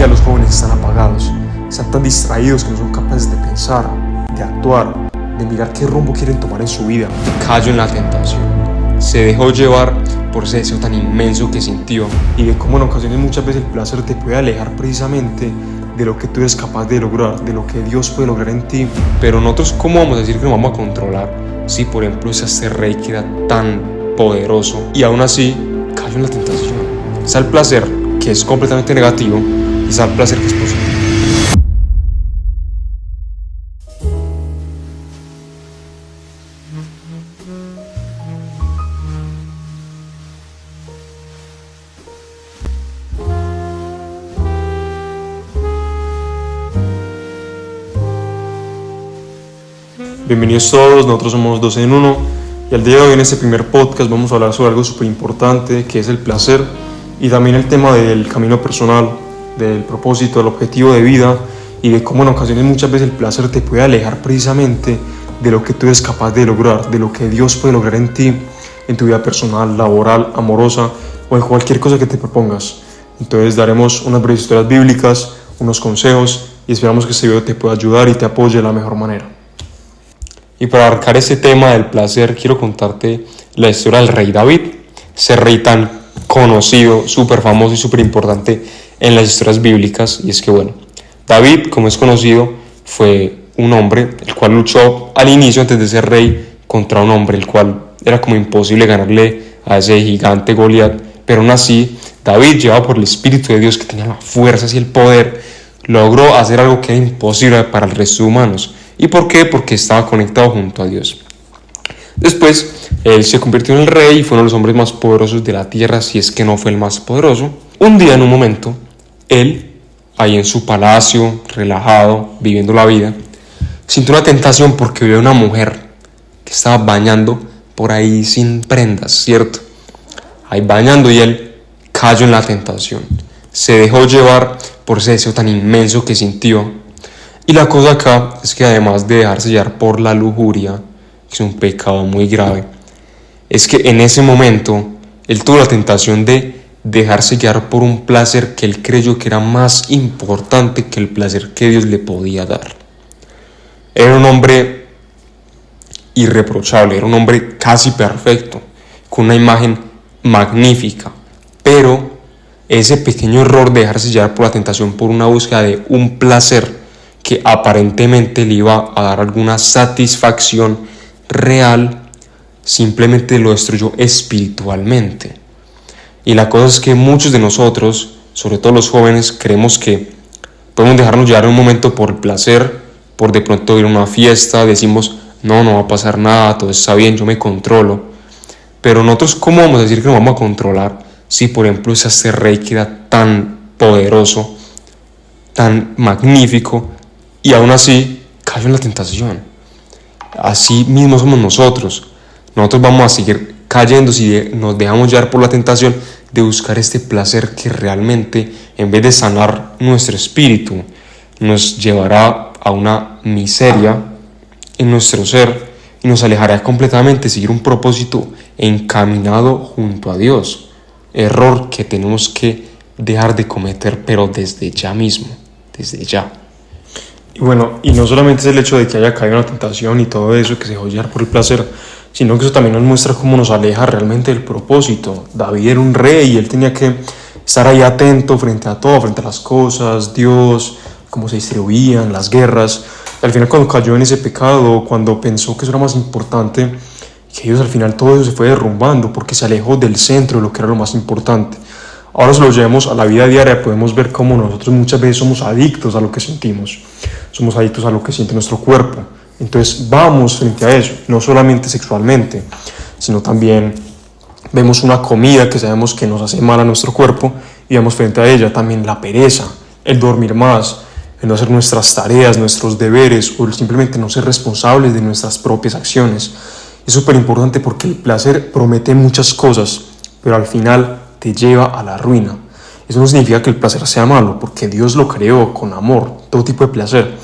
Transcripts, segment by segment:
día los jóvenes están apagados, están tan distraídos que no son capaces de pensar, de actuar, de mirar qué rumbo quieren tomar en su vida. Cayó en la tentación, se dejó llevar por ese deseo tan inmenso que sintió, Y de cómo en ocasiones muchas veces el placer te puede alejar precisamente de lo que tú eres capaz de lograr, de lo que Dios puede lograr en ti. pero nosotros ¿cómo vamos a decir que nos vamos a controlar si por ejemplo ese rey que era tan poderoso y aún así cayó en la tentación? Está el placer que es completamente negativo y está el placer que es positivo. Bienvenidos todos, nosotros somos 12 en 1 y al día de hoy en este primer podcast vamos a hablar sobre algo súper importante que es el placer y también el tema del camino personal, del propósito, del objetivo de vida y de cómo en ocasiones muchas veces el placer te puede alejar precisamente de lo que tú eres capaz de lograr, de lo que Dios puede lograr en ti, en tu vida personal, laboral, amorosa o en cualquier cosa que te propongas. Entonces daremos unas breves historias bíblicas, unos consejos y esperamos que este video te pueda ayudar y te apoye de la mejor manera. Y para abarcar este tema del placer, quiero contarte la historia del rey David, ese rey tan conocido, súper famoso y súper importante en las historias bíblicas. Y es que bueno, David, como es conocido, fue un hombre el cual luchó al inicio, antes de ser rey, contra un hombre el cual era como imposible ganarle a ese gigante Goliat. Pero aún así, David, llevado por el Espíritu de Dios que tenía las fuerzas y el poder, logró hacer algo que era imposible para el resto de humanos. ¿Y por qué? Porque estaba conectado junto a Dios. Después, él se convirtió en el rey y fue uno de los hombres más poderosos de la tierra, si es que no fue el más poderoso. Un día, en un momento, él, ahí en su palacio, relajado, viviendo la vida, sintió una tentación porque vio a una mujer que estaba bañando por ahí sin prendas, ¿cierto? Ahí bañando y él cayó en la tentación. Se dejó llevar por ese deseo tan inmenso que sintió. Y la cosa acá es que además de dejarse llevar por la lujuria, que es un pecado muy grave, es que en ese momento él tuvo la tentación de dejarse llevar por un placer que él creyó que era más importante que el placer que Dios le podía dar. Era un hombre irreprochable, era un hombre casi perfecto, con una imagen magnífica, pero ese pequeño error de dejarse llevar por la tentación, por una búsqueda de un placer que aparentemente le iba a dar alguna satisfacción real, simplemente lo destruyó espiritualmente. Y la cosa es que muchos de nosotros, sobre todo los jóvenes, creemos que podemos dejarnos llevar un momento por el placer, por de pronto ir a una fiesta, decimos, no va a pasar nada, todo está bien, yo me controlo. Pero nosotros, ¿cómo vamos a decir que nos vamos a controlar si, por ejemplo, ese rey que era tan poderoso, tan magnífico, y aún así cayó en la tentación? Así mismo somos nosotros. Nosotros vamos a seguir cayendo si nos dejamos llevar por la tentación de buscar este placer que realmente, en vez de sanar nuestro espíritu, nos llevará a una miseria en nuestro ser y nos alejará completamente de seguir un propósito encaminado junto a Dios. Error que tenemos que dejar de cometer, pero desde ya mismo, desde ya. Y bueno, y no solamente es el hecho de que haya caído en la tentación y todo eso, que se dejó llevar por el placer, sino que eso también nos muestra cómo nos aleja realmente del propósito. David era un rey y él tenía que estar ahí atento frente a todo, frente a las cosas, Dios, cómo se distribuían, las guerras. Y al final, cuando cayó en ese pecado, cuando pensó que eso era más importante, que Dios, al final todo eso se fue derrumbando porque se alejó del centro de lo que era lo más importante. Ahora si lo llevamos a la vida diaria, podemos ver cómo nosotros muchas veces somos adictos a lo que sentimos. Somos adictos a lo que siente nuestro cuerpo. Entonces vamos frente a eso, no solamente sexualmente, sino también vemos una comida que sabemos que nos hace mal a nuestro cuerpo y vamos frente a ella también la pereza, el dormir más, el no hacer nuestras tareas, nuestros deberes o simplemente no ser responsables de nuestras propias acciones. Es súper importante porque el placer promete muchas cosas, pero al final te lleva a la ruina. Eso no significa que el placer sea malo, porque Dios lo creó con amor, todo tipo de placer.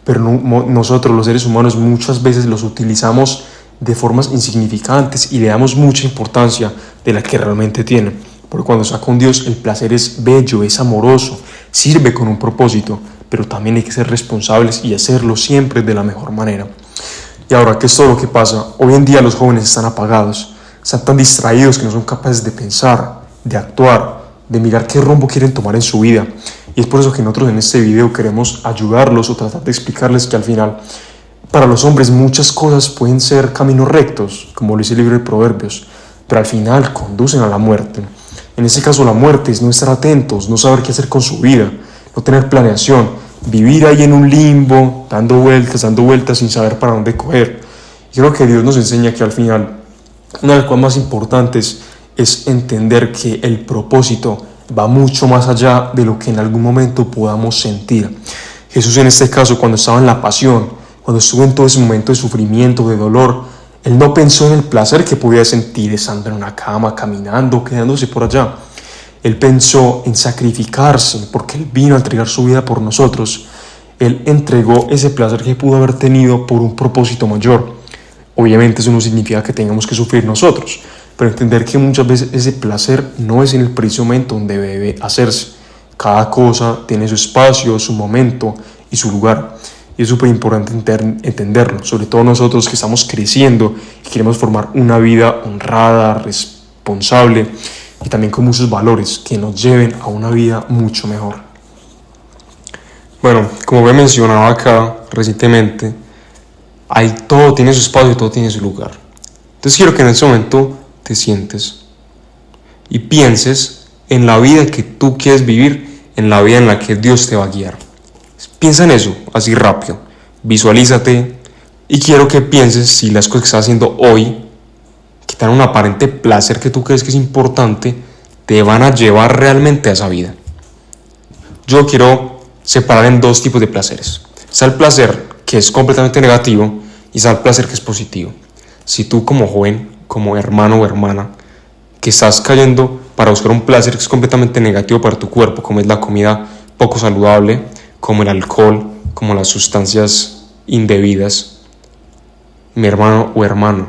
Pero nosotros, los seres humanos, muchas veces los utilizamos de formas insignificantes y le damos mucha importancia de la que realmente tienen. Porque cuando está con Dios, el placer es bello, es amoroso, sirve con un propósito, pero también hay que ser responsables y hacerlo siempre de la mejor manera. Y ahora, ¿qué es todo lo que pasa? Hoy en día los jóvenes están apagados, están tan distraídos que no son capaces de pensar, de actuar, de mirar qué rumbo quieren tomar en su vida. Y es por eso que nosotros en este video queremos ayudarlos o tratar de explicarles que al final, para los hombres muchas cosas pueden ser caminos rectos, como lo dice el libro de Proverbios, pero al final conducen a la muerte. En este caso la muerte es no estar atentos, no saber qué hacer con su vida, no tener planeación, vivir ahí en un limbo, dando vueltas sin saber para dónde coger. Y creo que Dios nos enseña que al final una de las cosas más importantes es entender que el propósito va mucho más allá de lo que en algún momento podamos sentir. Jesús en este caso, cuando estaba en la pasión, cuando estuvo en todo ese momento de sufrimiento, de dolor, Él no pensó en el placer que podía sentir estando en una cama, caminando, quedándose por allá. Él pensó en sacrificarse porque Él vino a entregar su vida por nosotros. Él entregó ese placer que pudo haber tenido por un propósito mayor. Obviamente eso no significa que tengamos que sufrir nosotros, pero entender que muchas veces ese placer no es en el preciso momento donde debe hacerse. Cada cosa tiene su espacio, su momento y su lugar. Y es súper importante entenderlo, sobre todo nosotros que estamos creciendo y queremos formar una vida honrada, responsable y también con muchos valores que nos lleven a una vida mucho mejor. Bueno, como he mencionado acá recientemente, todo tiene su espacio y todo tiene su lugar. Entonces quiero que en este momento te sientes y pienses en la vida que tú quieres vivir, en la vida en la que Dios te va a guiar. Piensa en eso, así rápido, visualízate y quiero que pienses si las cosas que estás haciendo hoy, que te dan un aparente placer que tú crees que es importante, te van a llevar realmente a esa vida. Yo quiero separar en dos tipos de placeres. Está el placer que es completamente negativo y está el placer que es positivo. Si tú como joven, como hermano o hermana, que estás cayendo para buscar un placer que es completamente negativo para tu cuerpo, como es la comida poco saludable, como el alcohol, como las sustancias indebidas, mi hermano o hermana,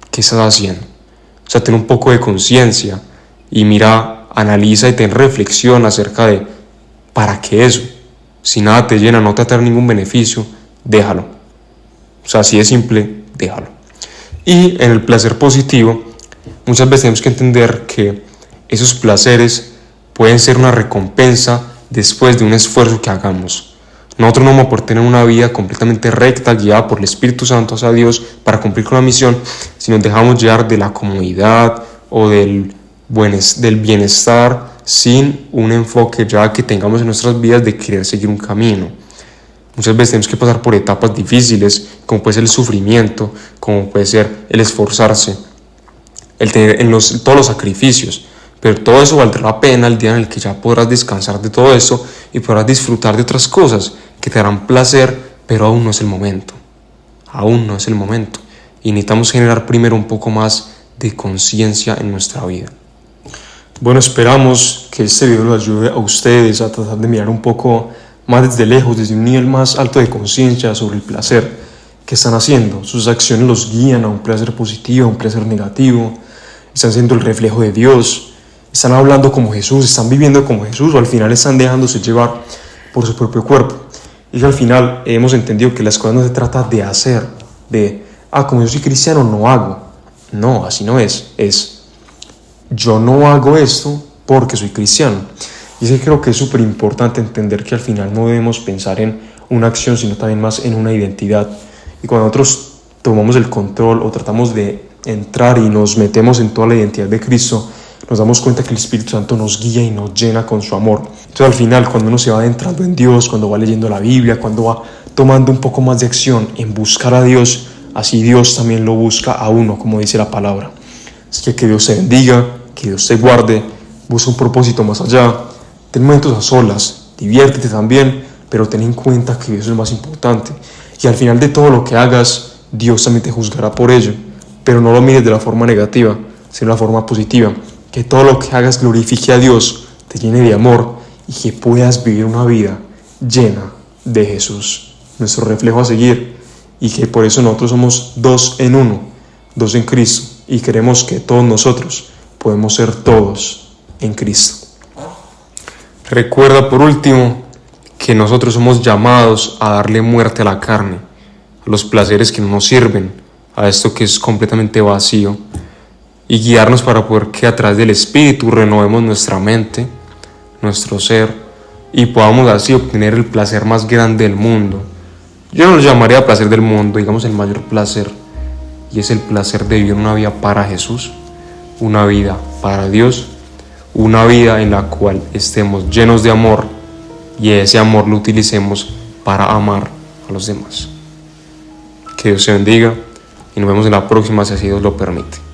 ¿qué estás haciendo? O sea, ten un poco de conciencia y mira, analiza y ten reflexión acerca de ¿para qué eso? Si nada te llena, no te trae ningún beneficio, déjalo. O sea, así de simple, déjalo. Y en el placer positivo, muchas veces tenemos que entender que esos placeres pueden ser una recompensa después de un esfuerzo que hagamos. Nosotros no vamos a poder tener una vida completamente recta, guiada por el Espíritu Santo hacia Dios para cumplir con la misión, si nos dejamos llevar de la comodidad o del bienestar sin un enfoque ya que tengamos en nuestras vidas de querer seguir un camino. Muchas veces tenemos que pasar por etapas difíciles, como puede ser el sufrimiento, como puede ser el esforzarse, el tener todos los sacrificios. Pero todo eso valdrá la pena el día en el que ya podrás descansar de todo eso y podrás disfrutar de otras cosas que te darán placer, pero aún no es el momento. Aún no es el momento. Y necesitamos generar primero un poco más de conciencia en nuestra vida. Bueno, esperamos que este video los ayude a ustedes a tratar de mirar un poco más desde lejos, desde un nivel más alto de conciencia sobre el placer que están haciendo. Sus acciones los guían a un placer positivo, a un placer negativo. Están siendo el reflejo de Dios. Están hablando como Jesús, están viviendo como Jesús, o al final están dejándose llevar por su propio cuerpo. Y que al final hemos entendido que las cosas no se trata de hacer, como yo soy cristiano no hago. No, así no es. Es, yo no hago esto porque soy cristiano. Y es que creo que es súper importante entender que al final no debemos pensar en una acción, sino también más en una identidad. Y cuando nosotros tomamos el control o tratamos de entrar y nos metemos en toda la identidad de Cristo, nos damos cuenta que el Espíritu Santo nos guía y nos llena con su amor. Entonces al final, cuando uno se va adentrando en Dios, cuando va leyendo la Biblia, cuando va tomando un poco más de acción en buscar a Dios, así Dios también lo busca a uno, como dice la palabra. Así que Dios te bendiga, que Dios te guarde, busca un propósito más allá, ten momentos a solas, diviértete también, pero ten en cuenta que Dios es lo más importante. Y al final de todo lo que hagas, Dios también te juzgará por ello, pero no lo mires de la forma negativa, sino de la forma positiva. Que todo lo que hagas glorifique a Dios, te llene de amor y que puedas vivir una vida llena de Jesús, nuestro reflejo a seguir, y que por eso nosotros somos dos en uno, dos en Cristo, y queremos que todos nosotros podemos ser todos en Cristo. Recuerda por último que nosotros somos llamados a darle muerte a la carne, a los placeres que no nos sirven, a esto que es completamente vacío, y guiarnos para poder que a través del Espíritu renovemos nuestra mente, nuestro ser, y podamos así obtener el placer más grande del mundo. Yo no lo llamaría placer del mundo, digamos el mayor placer, y es el placer de vivir una vida para Jesús, una vida para Dios, una vida en la cual estemos llenos de amor y ese amor lo utilicemos para amar a los demás. Que Dios se bendiga y nos vemos en la próxima si así Dios lo permite.